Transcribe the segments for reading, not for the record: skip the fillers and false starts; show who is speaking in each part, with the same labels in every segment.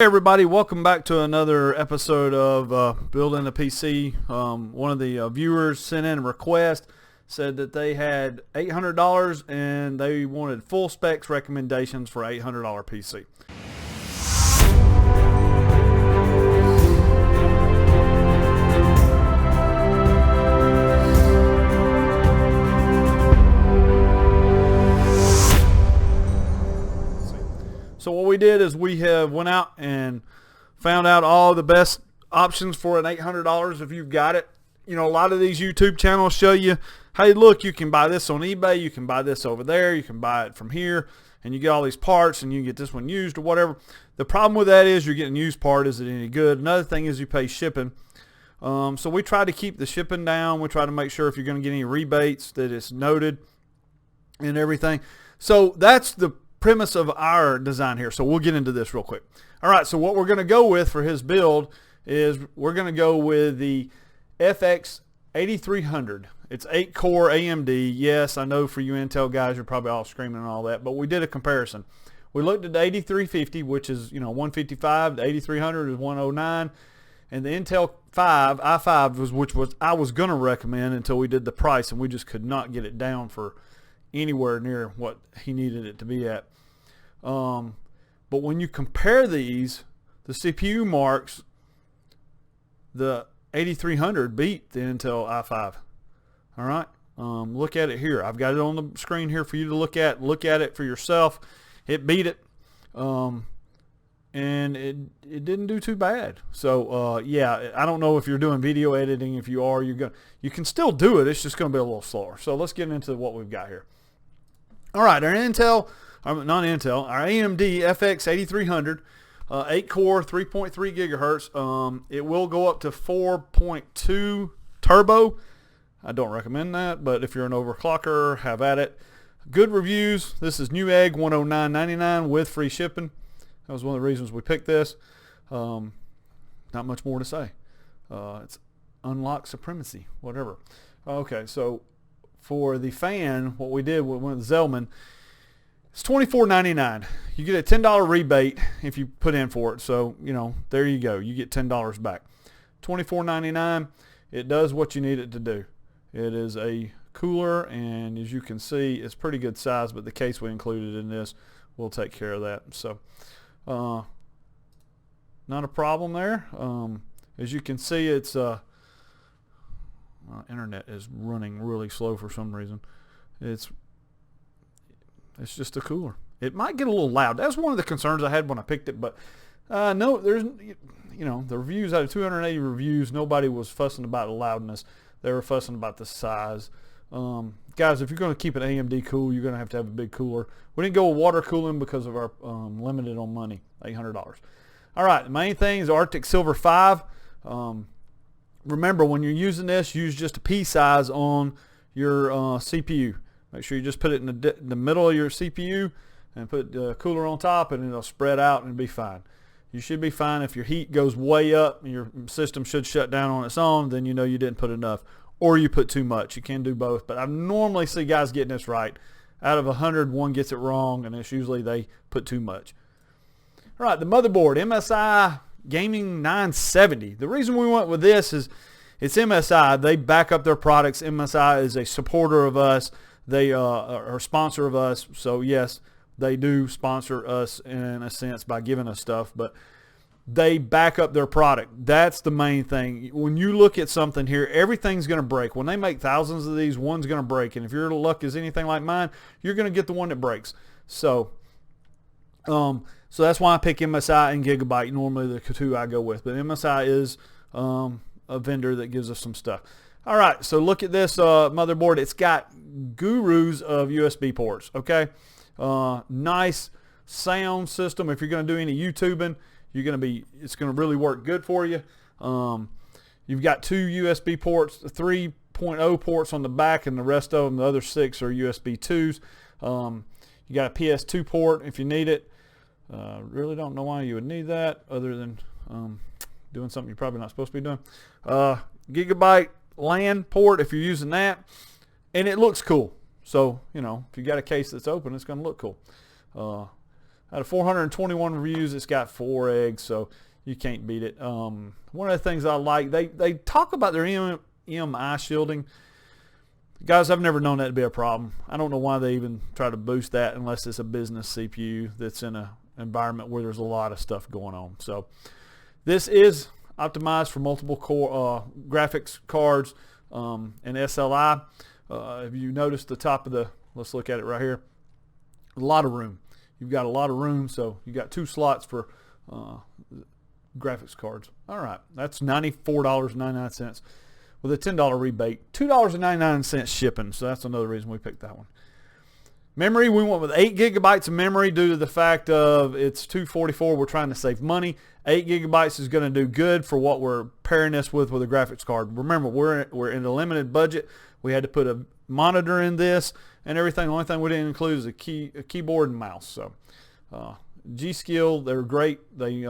Speaker 1: Hey everybody, welcome back to another episode of Building a PC. One of the viewers sent in a request, said that they had $800 and they wanted full specs recommendations for $800 PC. So what we did is we have went out and found out all the best options for an $800 if you've got it. You know, a lot of these YouTube channels show you, hey, look, you can buy this on eBay, you can buy this over there, you can buy it from here, and you get all these parts and you get this one used or whatever. The problem with that is you're getting used part. Is it any good? Another thing is you pay shipping. So we try to keep the shipping down. We try to make sure if you're going to get any rebates that it's noted and everything. So that's the premise of our design here. So we'll get into this real quick. All right, so what we're going to go with for his build is we're going to go with the FX 8300. It's 8-core AMD. Yes, I know for you Intel guys, you're probably all screaming and all that, but we did a comparison. We looked at the 8350, which is 155. The 8300 is 109, and the Intel i5 which I was going to recommend until we did the price, and we just could not get it down for anywhere near what he needed it to be at. But when you compare these, the CPU marks, the 8300 beat the Intel i5. All right, look at it here. I've got it on the screen here for you to look at. Look at it for yourself. It beat it, and it didn't do too bad. So yeah, I don't know if you're doing video editing. If you are, you can still do it. It's just going to be a little slower. So let's get into what we've got here. All right, our AMD FX 8300, 8-core, 3.3 gigahertz. It will go up to 4.2 turbo. I don't recommend that, but if you're an overclocker, have at it. Good reviews. This is Newegg, $109.99 with free shipping. That was one of the reasons we picked this. Not much more to say. It's unlock supremacy, whatever. Okay, so for the fan, what we did with one of the Zellman, it's $24.99. You get a $10 rebate if you put in for it. So, there you go. You get $10 back. $24.99. It does what you need it to do. It is a cooler, and as you can see, it's pretty good size, but the case we included in this will take care of that. So, not a problem there. As you can see, it's internet is running really slow for some reason. It's just a cooler. It might get a little loud. That's one of the concerns I had when I picked it, but no, there's, the reviews, out of 280 reviews, nobody was fussing about the loudness. They were fussing about the size. Guys, if you're going to keep an AMD cool, you're going to have a big cooler. We didn't go with water cooling because of our limited on money, $800. All right, the main thing is Arctic Silver 5. Remember, when you're using this, use just a pea size on your CPU. Make sure you just put it in the middle of your CPU and put the cooler on top, and it'll spread out and be fine. You should be fine. If your heat goes way up and your system should shut down on its own, then you know you didn't put enough, or you put too much. You can do both, but I normally see guys getting this right. Out of 100, one gets it wrong, and it's usually they put too much. All right, the motherboard, MSI Gaming 970. The reason we went with this is it's MSI. They back up their products. MSI is a supporter of us. They are a sponsor of us. So yes, they do sponsor us in a sense by giving us stuff, but they back up their product. That's the main thing. When you look at something here, everything's going to break. When they make thousands of these, one's going to break. And if your luck is anything like mine, you're going to get the one that breaks. So that's why I pick MSI and Gigabyte, normally the two I go with. But MSI is a vendor that gives us some stuff. All right, so look at this motherboard. It's got gurus of USB ports, okay? Nice sound system. If you're going to do any YouTubing, it's going to really work good for you. You've got 2 USB ports, 3.0 ports on the back, and the rest of them, the other 6 are USB 2s. You got a PS2 port if you need it. Really don't know why you would need that other than doing something you're probably not supposed to be doing. Gigabyte LAN port if you're using that, and it looks cool. So if you got a case that's open, it's going to look cool. Out of 421 reviews, it's got 4 eggs, so you can't beat it. One of the things I like, they talk about their EMI shielding. Guys, I've never known that to be a problem. I don't know why they even try to boost that unless it's a business CPU that's in an environment where there's a lot of stuff going on. So this is optimized for multiple core graphics cards and SLI. If you notice the top of the, let's look at it right here, a lot of room. You've got a lot of room, so you got 2 slots for graphics cards. All right, that's $94.99 with a $10 rebate, $2.99 shipping. So that's another reason we picked that one. Memory, we went with 8 gigabytes of memory due to the fact of it's 244. We're trying to save money. 8 gigabytes is going to do good for what we're pairing this with a graphics card. Remember, we're in a limited budget. We had to put a monitor in this and everything. The only thing we didn't include is a keyboard and mouse. So G-Skill, they're great. They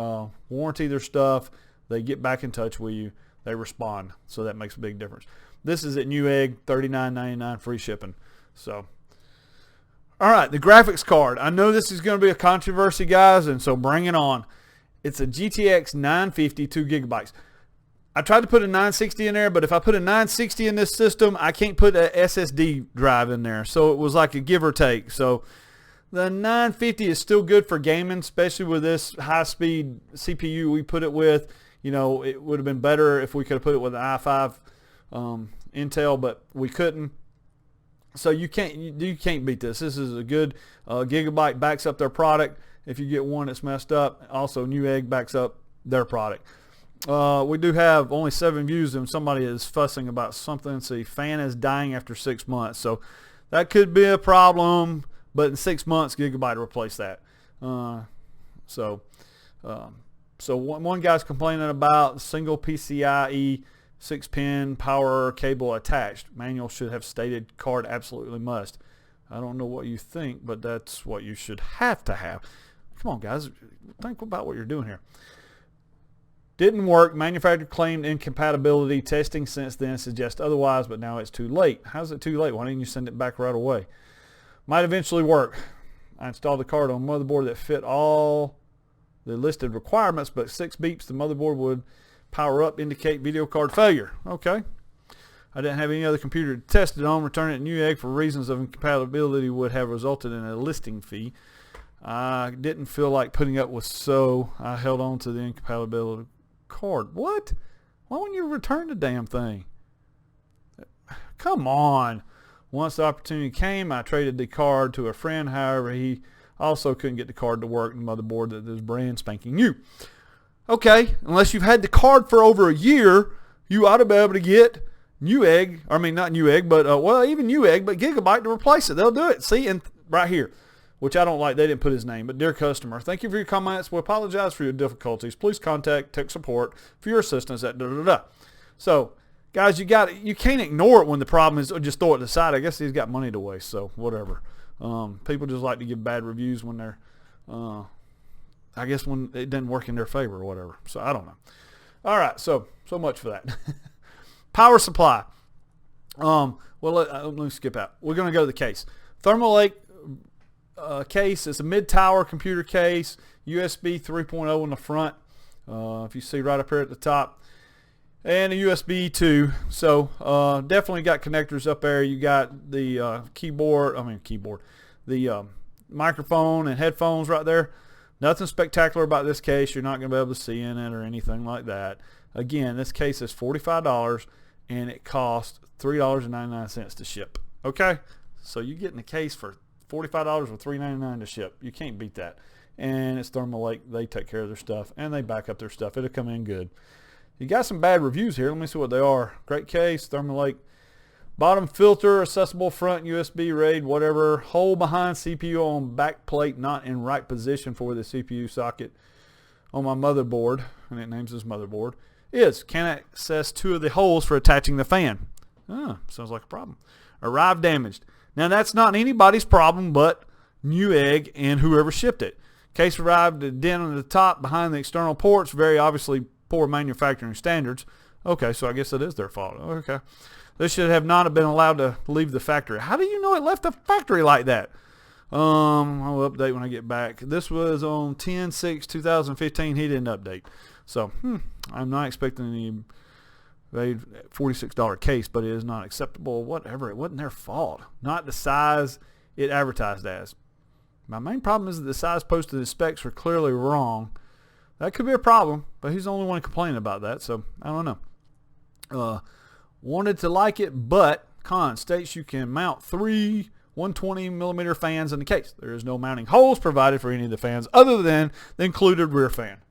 Speaker 1: warranty their stuff. They get back in touch with you. They respond. So that makes a big difference. This is at Newegg, $39.99 free shipping. So, all right, the graphics card. I know this is going to be a controversy, guys, and so bring it on. It's a GTX 950, 2 gigabytes. I tried to put a 960 in there, but if I put a 960 in this system, I can't put a SSD drive in there. So it was like a give or take. So the 950 is still good for gaming, especially with this high-speed CPU we put it with. You know, it would have been better if we could have put it with an i5 Intel, but we couldn't. So you can't beat this. This is a good Gigabyte backs up their product. If you get one that's messed up, also Newegg backs up their product. We do have only 7 views, and somebody is fussing about something. See, fan is dying after 6 months, so that could be a problem. But in 6 months, Gigabyte will replace that. So one guy's complaining about single PCIe 6-pin power cable attached. Manual should have stated card absolutely must. I don't know what you think, but that's what you should have to have. Come on, guys. Think about what you're doing here. Didn't work. Manufacturer claimed incompatibility. Testing since then suggests otherwise, but now it's too late. How's it too late? Why didn't you send it back right away? Might eventually work. I installed the card on a motherboard that fit all the listed requirements, but 6 beeps the motherboard would power up, indicate video card failure. Okay. I didn't have any other computer to test it on. Returning it Newegg for reasons of incompatibility would have resulted in a listing fee. I didn't feel like putting up with, so I held on to the incompatibility card. What? Why wouldn't you return the damn thing? Come on. Once the opportunity came, I traded the card to a friend. However, he also couldn't get the card to work, and the motherboard that is brand spanking new. Okay, unless you've had the card for over a year, you ought to be able to get Newegg, I mean not Newegg, but well, even Newegg, but Gigabyte to replace it. They'll do it. See, and right here, which I don't like, they didn't put his name, but dear customer, thank you for your comments. We apologize for your difficulties. Please contact tech support for your assistance at da-da-da. So, guys, you can't ignore it when the problem is, or just throw it to the side. I guess he's got money to waste, so whatever. People just like to give bad reviews when they're, I guess when it doesn't work in their favor or whatever. So I don't know. All right, so much for that. Power supply. Well, let me skip out. We're going to go to the case. Thermal Lake case is a mid-tower computer case, USB 3.0 in the front. If you see right up here at the top. And a USB 2. So definitely got connectors up there. You got the the microphone and headphones right there. Nothing spectacular about this case. You're not going to be able to see in it or anything like that. Again, this case is $45 and it costs $3.99 to ship. Okay? So you're getting a case for $45 with $3.99 to ship. You can't beat that. And it's Thermal Lake. They take care of their stuff and they back up their stuff. It'll come in good. You got some bad reviews here. Let me see what they are. Great case, Thermal Lake. Bottom filter, accessible front, USB RAID, whatever. Hole behind CPU on back plate, not in right position for the CPU socket on my motherboard, and it names this motherboard, can't access 2 of the holes for attaching the fan. Sounds like a problem. Arrived damaged. Now that's not anybody's problem but Newegg and whoever shipped it. Case arrived a dent on the top behind the external ports, very obviously poor manufacturing standards. Okay, so I guess it is their fault. Okay. This should have not have been allowed to leave the factory. How do you know it left the factory like that? I'll update when I get back. This was on 10/6/2015. He didn't update. So, I'm not expecting any $46 case, but it is not acceptable. Whatever. It wasn't their fault. Not the size it advertised as. My main problem is that the size posted as specs are clearly wrong. That could be a problem, but he's the only one complaining about that, so I don't know. Wanted to like it, but states you can mount 3 120mm fans in the case. There is no mounting holes provided for any of the fans other than the included rear fan.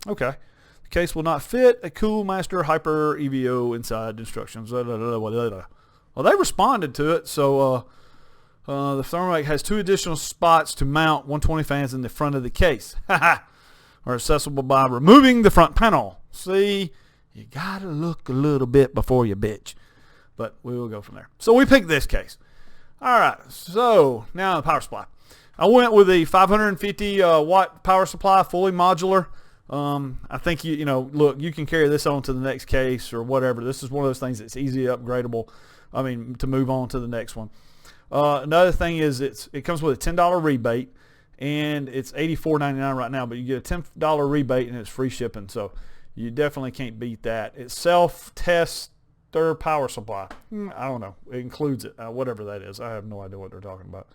Speaker 1: Okay. The case will not fit a Cool Master Hyper EVO inside instructions. Well, they responded to it, so the Thermaltake has 2 additional spots to mount 120 fans in the front of the case. Are accessible by removing the front panel. See, you gotta look a little bit before you bitch. But we will go from there. So we picked this case. Alright, so now the power supply. I went with a 550 watt power supply, fully modular. I think look, you can carry this on to the next case or whatever. This is one of those things that's easy upgradable. I mean, to move on to the next one. Another thing is it comes with a $10 rebate, and it's $84.99 right now, but you get a $10 rebate and it's free shipping, so you definitely can't beat that. It's self-tester power supply. I don't know. It includes it, whatever that is. I have no idea what they're talking about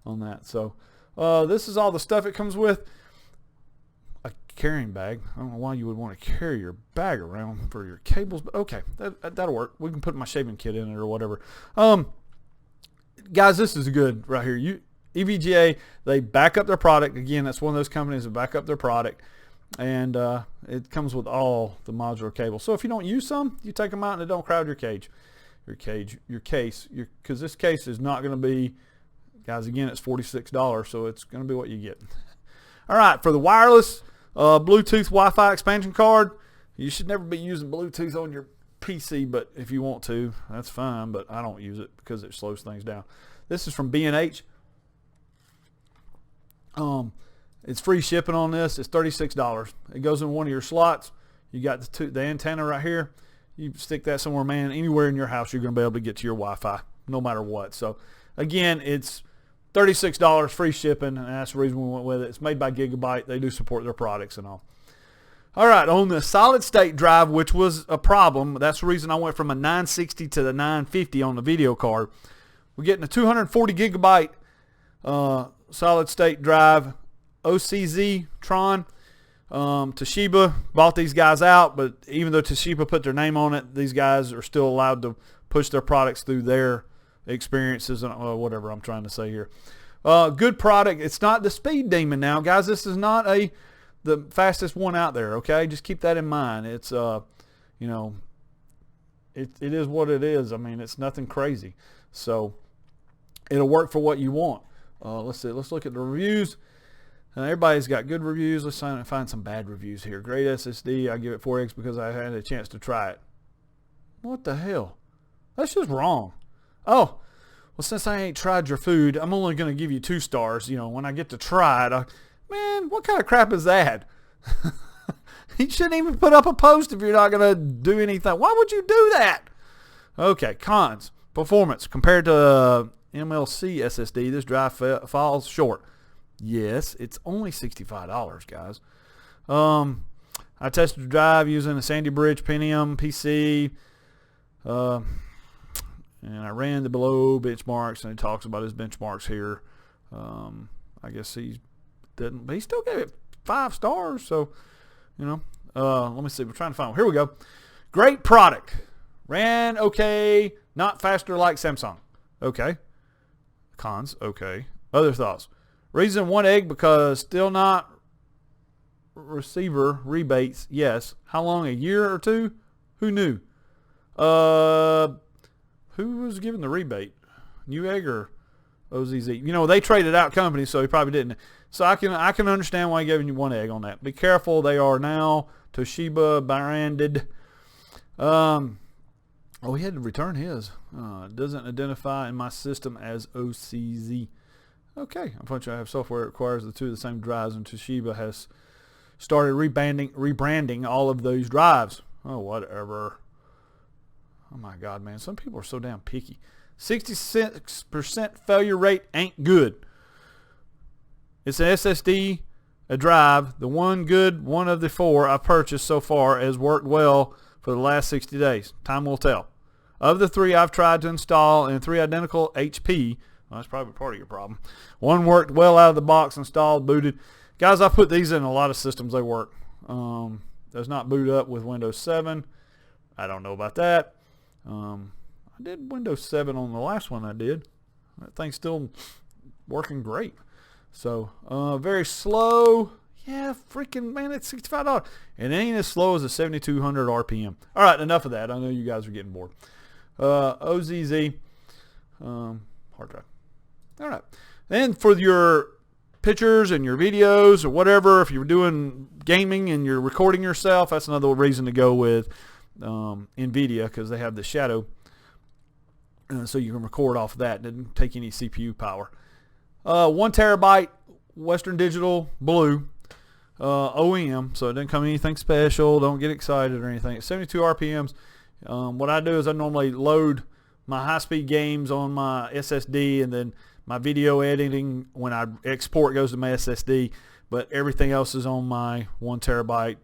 Speaker 1: on that. So this is all the stuff it comes with. A carrying bag. I don't know why you would want to carry your bag around for your cables, but okay, that'll work. We can put my shaving kit in it or whatever. Guys, this is good right here. EVGA, they back up their product. Again, that's one of those companies that back up their product, and it comes with all the modular cables. So if you don't use some, you take them out and it don't crowd your case, because this case is not going to be, guys, again, it's $46, so it's going to be what you get. All right, for the wireless Bluetooth Wi-Fi expansion card, you should never be using Bluetooth on your PC, but if you want to, that's fine, but I don't use it because it slows things down. This is from B&H. It's free shipping on this. It's $36. It goes in one of your slots. You got the antenna right here. You stick that somewhere, man. Anywhere in your house, you're going to be able to get to your Wi-Fi, no matter what. So, again, it's $36, free shipping, and that's the reason we went with it. It's made by Gigabyte. They do support their products and all. All right, on the solid-state drive, which was a problem, that's the reason I went from a 960 to the 950 on the video card. We're getting a 240 gigabyte solid-state drive, OCZ Tron. Toshiba bought these guys out, but even though Toshiba put their name on it, these guys are still allowed to push their products through their experiences and whatever I'm trying to say here. Good product. It's not the Speed Demon now, guys. This is not the fastest one out there, okay? Just keep that in mind. It's it is what it is. I mean, it's nothing crazy. So it'll work for what you want. Let's see. Let's look at the reviews. Everybody's got good reviews. Let's find some bad reviews here. Great SSD. I give it 4 eggs because I had a chance to try it. What the hell? That's just wrong. Oh, well, since I ain't tried your food, I'm only going to give you 2 stars. When I get to try it, man, what kind of crap is that? You shouldn't even put up a post if you're not going to do anything. Why would you do that? Okay, cons. Performance. Compared to MLC SSD, this drive falls short. Yes, it's only $65, guys. I tested the drive using a Sandy Bridge Pentium PC, and I ran the below benchmarks, and it talks about his benchmarks here. I guess he didn't, but he still gave it 5 stars. So, let me see. We're trying to find one. Here we go. Great product. Ran okay. Not faster like Samsung. Okay. Cons. Okay. Other thoughts. Reason 1 egg because still not receiver rebates. Yes. How long? A year or 2? Who knew? Who was giving the rebate? Newegg or OZZ? They traded out companies, so he probably didn't. So I can understand why he gave you 1 egg on that. Be careful. They are now Toshiba branded. He had to return his. It doesn't identify in my system as OCZ. Okay, unfortunately, I have software that requires the 2 of the same drives, and Toshiba has started rebranding all of those drives. Oh, whatever. Oh, my God, man. Some people are so damn picky. 66% failure rate ain't good. It's an SSD, a drive. The one of the 4 I've purchased so far has worked well for the last 60 days. Time will tell. Of the 3 I've tried to install in 3 identical HP, well, that's probably part of your problem. One worked well out of the box, installed, booted. Guys, I put these in a lot of systems. They work. Does not boot up with Windows 7. I don't know about that. I did Windows 7 on the last one I did. That thing's still working great. So, very slow. Yeah, freaking, man, it's $65. It ain't as slow as a 7,200 RPM. All right, enough of that. I know you guys are getting bored. OZZ hard drive. All right. Then for your pictures and your videos or whatever, if you're doing gaming and you're recording yourself, that's another reason to go with NVIDIA, because they have the shadow. So you can record off of that. It doesn't take any CPU power. 1 terabyte Western Digital Blue OEM, so it didn't come anything special. Don't get excited or anything. It's 72 RPMs. What I do is I normally load my high-speed games on my SSD, and then my video editing when I export goes to my SSD, but everything else is on my 1 terabyte,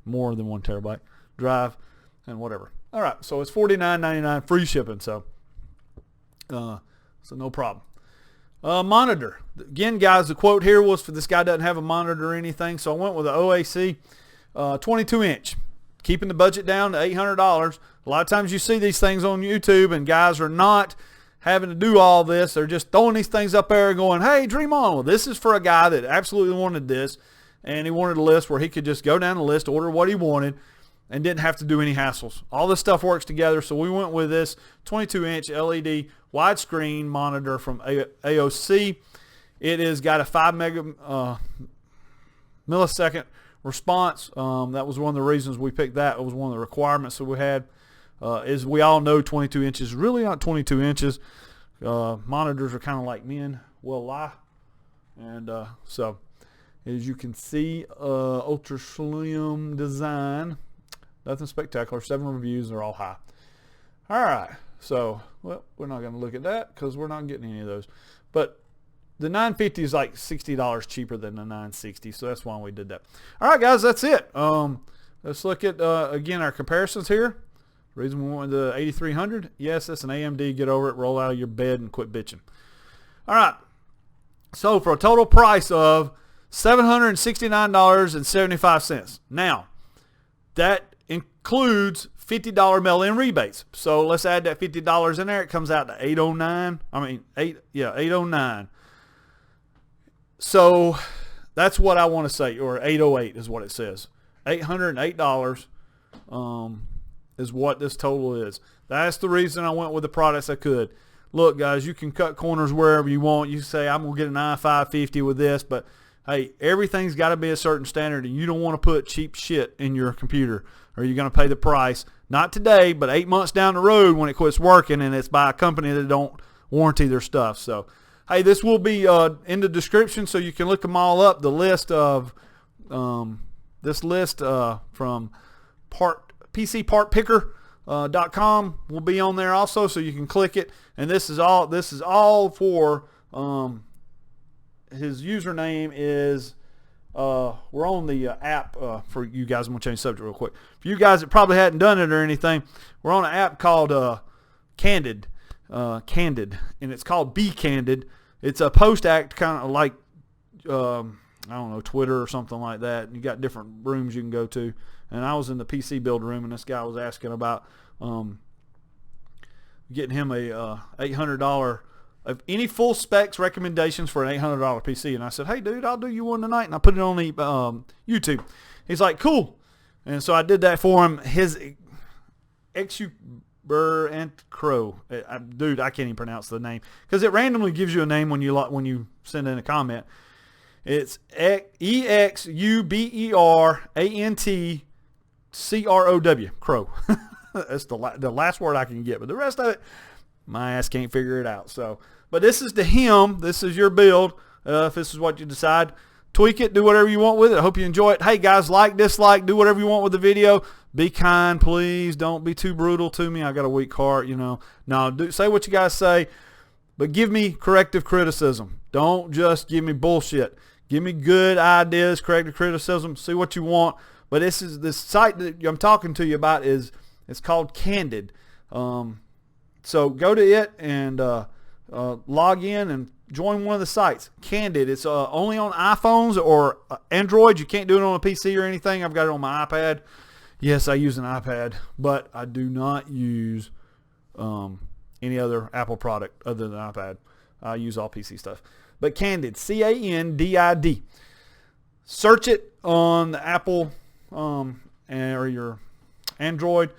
Speaker 1: more than 1 terabyte drive, and whatever. All right, so it's $49.99 free shipping, so no problem. Monitor. Again, guys, the quote here was for this guy doesn't have a monitor or anything, so I went with the OAC 22-inch. Keeping the budget down to $800. A lot of times you see these things on YouTube, and guys are not having to do all this. They're just throwing these things up there and going, hey, dream on. Well, this is for a guy that absolutely wanted this, and he wanted a list where he could just go down the list, order what he wanted, and didn't have to do any hassles. All this stuff works together, so we went with this 22-inch LED widescreen monitor from AOC. It has got a 5 millisecond response. That was one of the reasons we picked that. It was one of the requirements that we had. As we all know, 22 inches really not 22 inches. Monitors are kind of like men will lie. And so, as you can see, ultra slim design. Nothing spectacular. 7 reviews. They're all high. All right. So, well, we're not going to look at that because we're not getting any of those. But the 950 is like $60 cheaper than the 960, so that's why we did that. All right, guys, that's it. Let's look at, again, our comparisons here. The reason we went to 8300, yes, that's an AMD. Get over it, roll out of your bed, and quit bitching. All right, so for a total price of $769.75. Now, that includes $50 mail-in rebates. So let's add that $50 in there. It comes out to $809. $809. So that's what I want to say, or $808 is what it says. $808 is what this total is. That's the reason I went with the products I could. Look, guys, you can cut corners wherever you want. You say, I'm going to get an i550 with this, but hey, everything's got to be a certain standard, and you don't want to put cheap shit in your computer, or you're going to pay the price. Not today, but 8 months down the road when it quits working, and it's by a company that don't warranty their stuff. So, hey, this will be in the description, so you can look them all up. The list of this list from PCPartPicker.com will be on there also, so you can click it. And this is all for his username is. We're on the app for you guys. I'm going to change the subject real quick. For you guys that probably hadn't done it or anything, we're on an app called Candid, and it's called Be Candid. It's a post-act kind of like, I don't know, Twitter or something like that. You got different rooms you can go to. And I was in the PC build room, and this guy was asking about getting him a $800 of any full specs recommendations for an $800 PC. And I said, hey, dude, I'll do you one tonight. And I put it on the YouTube. He's like, cool. And so I did that for him. His Exuber and Crow. Dude, I can't even pronounce the name because it randomly gives you a name when you send in a comment. It's EXUBERANTCROW. Crow. That's the last word I can get, but the rest of it, my ass can't figure it out. So, but this is to him. This is your build. If this is what you decide, tweak it, do whatever you want with it. I hope you enjoy it. Hey guys, like, dislike, do whatever you want with the video. Be kind, please. Don't be too brutal to me. I got a weak heart, you know. No, say what you guys say, but give me corrective criticism. Don't just give me bullshit. Give me good ideas, corrective criticism. See what you want. But this site that I'm talking to you about it's called Candid. So go to it and log in and join one of the sites. Candid. It's only on iPhones or Android. You can't do it on a PC or anything. I've got it on my iPad. Yes, I use an iPad, but I do not use any other Apple product other than iPad. I use all PC stuff. But Candid, C-A-N-D-I-D. Search it on the Apple or your Android.